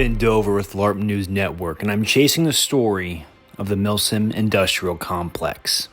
Ben Dover with LARP News Network, and I'm chasing the story of the Milsim Industrial Complex.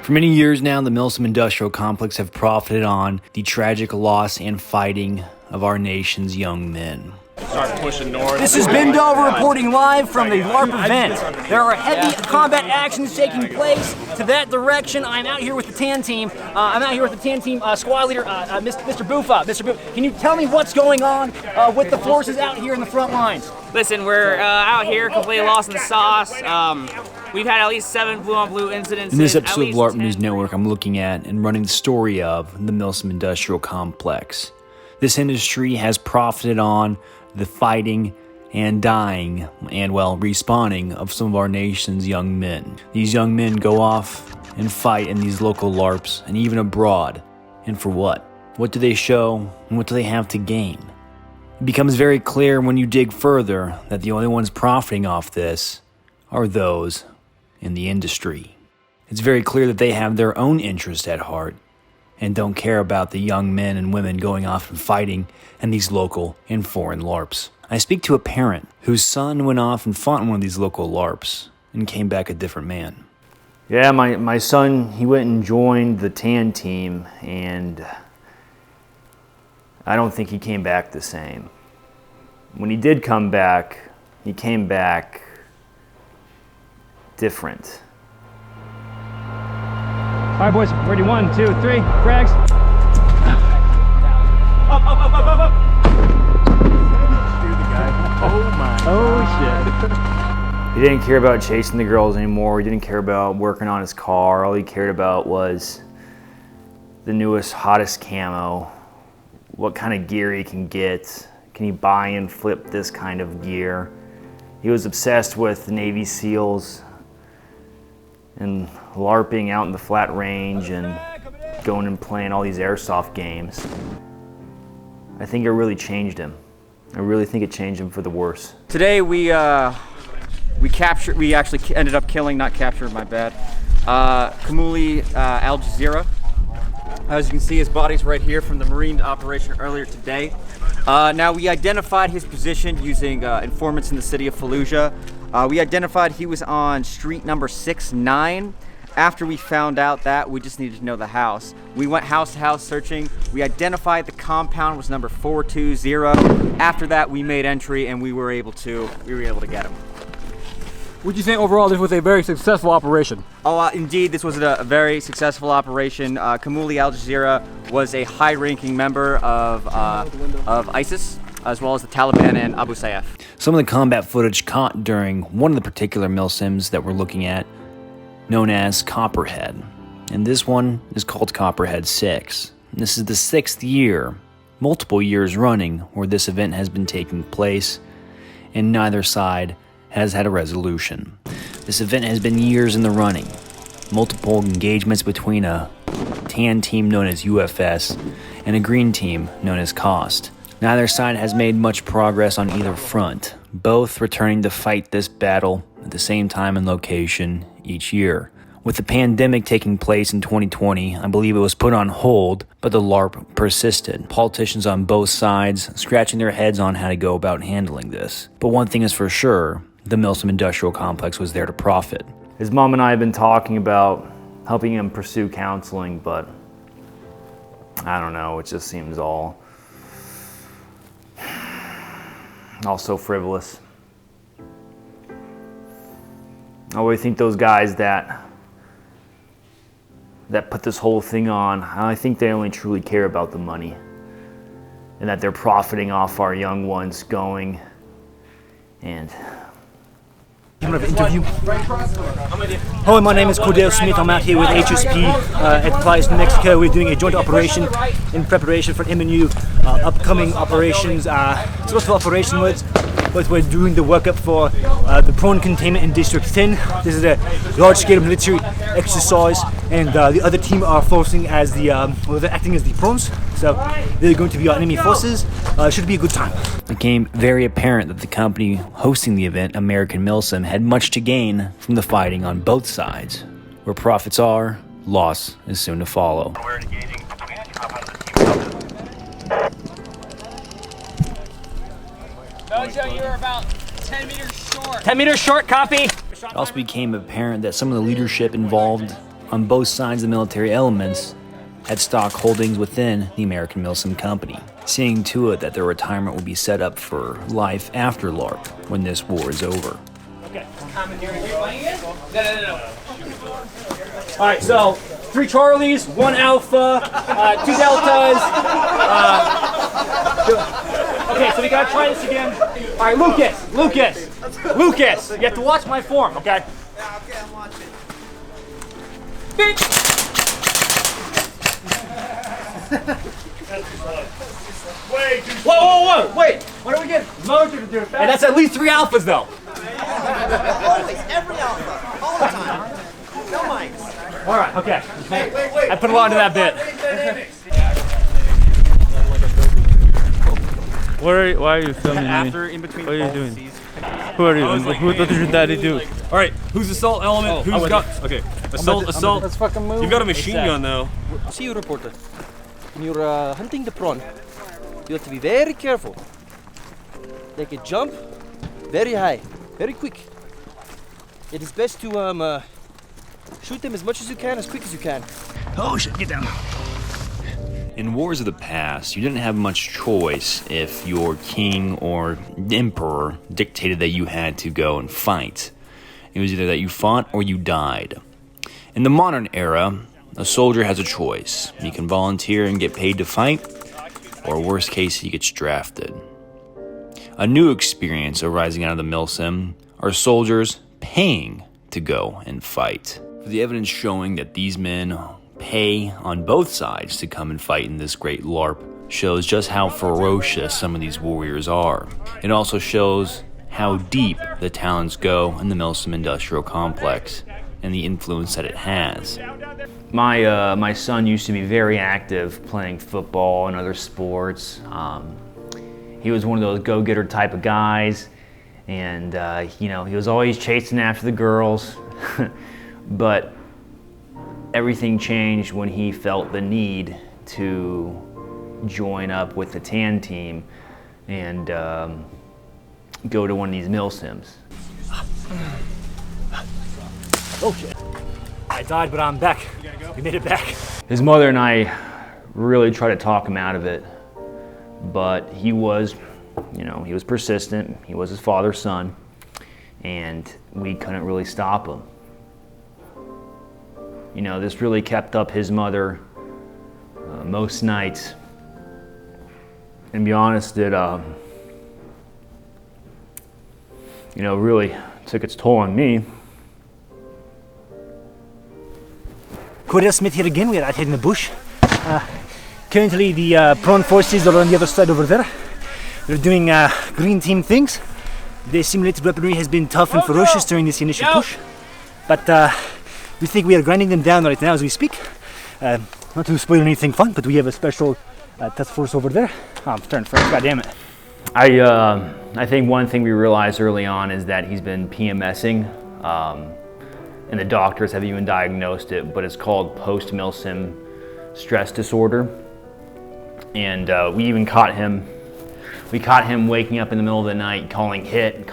For many years now, the Milsim Industrial Complex have profited on the tragic loss and fighting of our nation's young men. Start pushing north. This is Ben Dover reporting live from the LARP event. There are heavy combat actions taking place to that direction. I'm out here with the TAN team. Squad leader, Mr. Boofa. Mr. Boofa, can you tell me what's going on with the forces out here in the front lines? Listen, we're out here completely lost in the sauce. We've had at least 7 blue-on-blue incidents. In this episode of LARP News Network, I'm looking at and running the story of the Milsim Industrial Complex. This industry has profited on the fighting and dying and, respawning of some of our nation's young men. These young men go off and fight in these local LARPs and even abroad. And for what? What do they show and what do they have to gain? It becomes very clear when you dig further that the only ones profiting off this are those in the industry. It's very clear that they have their own interest at heart and don't care about the young men and women going off and fighting in these local and foreign LARPs. I speak to a parent whose son went off and fought in one of these local LARPs and came back a different man. Yeah, my son, he went and joined the TAN team, and I don't think he came back the same. When he did come back, he came back different. All right, boys, ready? 1, 2, 3, frags. Up. Shoot the guy. Oh my Oh, He didn't care about chasing the girls anymore. He didn't care about working on his car. All he cared about was the newest, hottest camo, what kind of gear he can get. Can he buy and flip this kind of gear? He was obsessed with the Navy SEALs and LARPing out in the flat range and going and playing all these airsoft games. I think it really changed him. I really think it changed him for the worse. Today we actually ended up killing, not captured, my bad, Kamuli Al Jazeera. As you can see, his body's right here from the Marine operation earlier today. Now we identified his position using informants in the city of Fallujah. We identified he was on street number 69. After we found out that, we just needed to know the house. We went house to house searching. We identified the compound was number 420. After that, we made entry and we were able to get him. Would you say overall this was a very successful operation? Oh, indeed, this was a very successful operation. Kamuli Al Jazeera was a high-ranking member of ISIS, as well as the Taliban and Abu Sayyaf. Some of the combat footage caught during one of the particular Milsims that we're looking at, known as Copperhead. And this one is called Copperhead 6. And this is the 6th year, multiple years running, where this event has been taking place, and neither side has had a resolution. This event has been years in the running. Multiple engagements between a TAN team known as UFS and a green team known as COST. Neither side has made much progress on either front, both returning to fight this battle at the same time and location each year. With the pandemic taking place in 2020, I believe it was put on hold, but the LARP persisted. Politicians on both sides scratching their heads on how to go about handling this. But one thing is for sure, the Milsim Industrial Complex was there to profit. His mom and I have been talking about helping him pursue counseling, but I don't know, it just seems all so frivolous. I really think those guys that put this whole thing on, I think they only truly care about the money and that they're profiting off our young ones going and interview. Hello, my name is Cordell Smith. I'm out here with HSP at Playa, New Mexico. We're doing a joint operation in preparation for MNU upcoming operations. It's lots of operation words, but we're doing the workup for the prawn containment in District 10. This is a large-scale military exercise, and the other team are forcing as they're acting as the prawns. So they're going to be our enemy forces. Should be a good time. It became very apparent that the company hosting the event, American Milsim, had much to gain from the fighting on both sides. Where profits are, loss is soon to follow. Jojo, you're about 10 meters short. 10 meters short, copy. It also became apparent that some of the leadership involved on both sides of the military elements had stock holdings within the American Milsim Company, seeing to it that their retirement would be set up for life after LARP when this war is over. Okay. No. All right, so 3 Charlies, 1 Alpha, 2 Deltas. Okay, so we gotta try this again. All right, Lucas, you have to watch my form, okay? Okay, I'm watching. Whoa, wait. What do we get? Motor to do it. And that's at least 3 Alphas, though. Always, every alpha, all the time. No mics. All right, okay. Wait. I put a lot into that bit. Why are you filming me? After, in between What are you both doing? seas. Who are you? What did your daddy do? All right, who's assault element? Who's got? Okay, assault. Let's fucking move. You've got a machine gun though. See you, reporter. When you're hunting the prawn, you have to be very careful. They can jump very high, very quick. It is best to shoot them as much as you can, as quick as you can. Oh shit, get down. In wars of the past, you didn't have much choice if your king or emperor dictated that you had to go and fight. It was either that you fought or you died. In the modern era, a soldier has a choice. He can volunteer and get paid to fight, or worst case, he gets drafted. A new experience arising out of the Milsim are soldiers paying to go and fight. The evidence showing that these men pay on both sides to come and fight in this great LARP shows just how ferocious some of these warriors are. It also shows how deep the talents go in the Milsim industrial complex and the influence that it has. My son used to be very active playing football and other sports. He was one of those go-getter type of guys, and he was always chasing after the girls. But everything changed when he felt the need to join up with the TAN team and go to one of these Milsims. Oh shit. I died, but I'm back. We made it back. His mother and I really tried to talk him out of it, but he was persistent. He was his father's son, and we couldn't really stop him. This really kept up his mother most nights. And to be honest, it really took its toll on me. Cordell Smith here again. We are out here in the bush. Currently, the prawn forces are on the other side over there. They're doing green team things. The simulated weaponry has been tough and ferocious during this initial push, but we think we are grinding them down right now as we speak. Not to spoil anything fun, but we have a special task force over there. Oh, I'm turning French, god damn it. I think one thing we realized early on is that he's been PMSing, and the doctors have even diagnosed it, but it's called post-Milsim stress disorder. And we even caught him. We caught him waking up in the middle of the night, calling hit,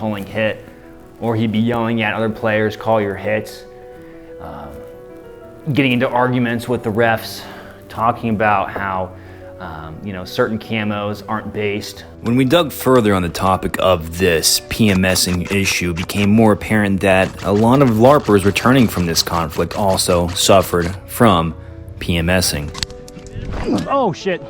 or he'd be yelling at other players, call your hits. Getting into arguments with the refs, talking about how certain camos aren't based. When we dug further on the topic of this PMSing issue, it became more apparent that a lot of LARPers returning from this conflict also suffered from PMSing. Oh shit.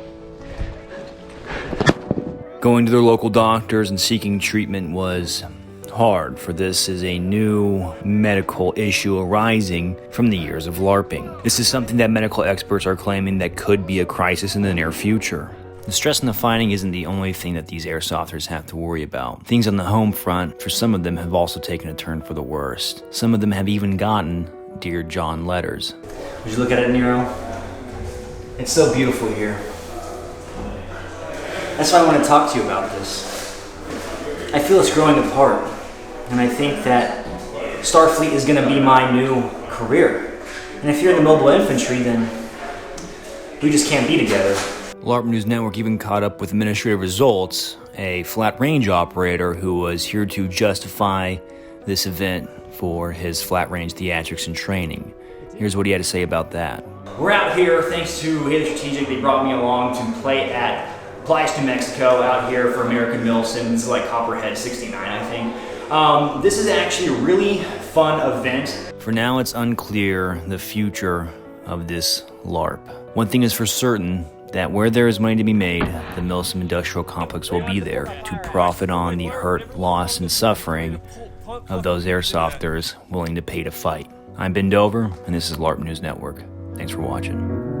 Going to their local doctors and seeking treatment was hard, for this is a new medical issue arising from the years of LARPing. This is something that medical experts are claiming that could be a crisis in the near future. The stress in the fighting isn't the only thing that these airsofters have to worry about. Things on the home front, for some of them, have also taken a turn for the worst. Some of them have even gotten Dear John letters. Would you look at it, Nero? It's so beautiful here. That's why I want to talk to you about this. I feel it's growing apart. And I think that Starfleet is going to be my new career. And if you're in the mobile infantry, then we just can't be together. LARP News Network even caught up with administrative results a flat range operator who was here to justify this event for his flat range theatrics and training. Here's what he had to say about that. We're out here thanks to Hidden Strategic. They brought me along to play at Playas, New Mexico, out here for American Milsim. This is like Copperhead 69, I think. This is actually a really fun event. For now, it's unclear the future of this LARP. One thing is for certain, that where there is money to be made, the Milsim Industrial Complex will be there to profit on the hurt, loss, and suffering of those airsofters willing to pay to fight. I'm Ben Dover, and this is LARP News Network. Thanks for watching.